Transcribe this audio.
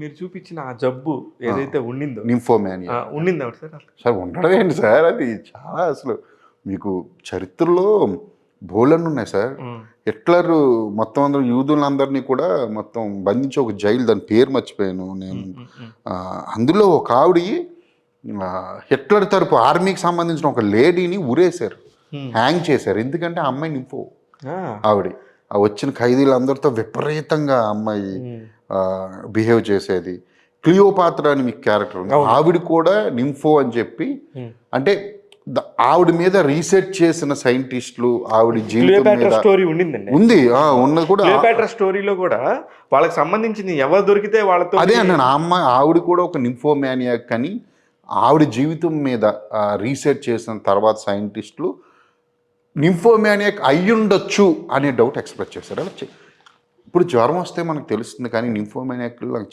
మీరు చూపించిన ఆ జబ్బు ఏదైతే ఉండిందో నింఫోమానియా ఉండింది ఎవరు సార్? సార్ ఉండడం ఏంటి సార్, అది చాలా అసలు మీకు చరిత్రలో బోలెన్ని ఉన్నాయి సార్. హిట్లర్ మొత్తం అందరూ యూదులందరినీ కూడా మొత్తం బంధించి ఒక జైలు, దాని పేరు మర్చిపోయాను నేను. అందులో ఒక ఆవిడ హిట్లర్ తరపు ఆర్మీకి సంబంధించిన ఒక లేడీని ఉరేశారు, హ్యాంగ్ చేశారు. ఎందుకంటే ఆ అమ్మాయి నింఫో ఆవిడ. ఆ వచ్చిన ఖైదీలందరితో విపరీతంగా అమ్మాయి బిహేవ్ చేసేది. క్లియోపాత్ర అని మీకు క్యారెక్టర్ ఉంది, ఆవిడ కూడా నింఫో అని చెప్పి, అంటే ఆవిడ మీద రీసెర్చ్ చేసిన సైంటిస్టులు ఆవిడ జీవితం స్టోరీ ఉండిందండి. ఉంది, ఉన్నది కూడా. క్లియోపాట్రా స్టోరీలో కూడా వాళ్ళకి సంబంధించింది ఎవరు దొరికితే వాళ్ళతో అదే అన్నాను, ఆ అమ్మాయి ఆవిడ కూడా ఒక నింఫోమానియాక్ అని ఆవిడ జీవితం మీద రీసెర్చ్ చేసిన తర్వాత సైంటిస్టులు నింఫోమానియాక్ అయ్యుండొచ్చు అనే డౌట్ ఎక్స్ప్రెస్ చేశారు. అలా ఇప్పుడు జ్వరం వస్తే మనకు తెలుస్తుంది, కానీ నింఫోమానియాక్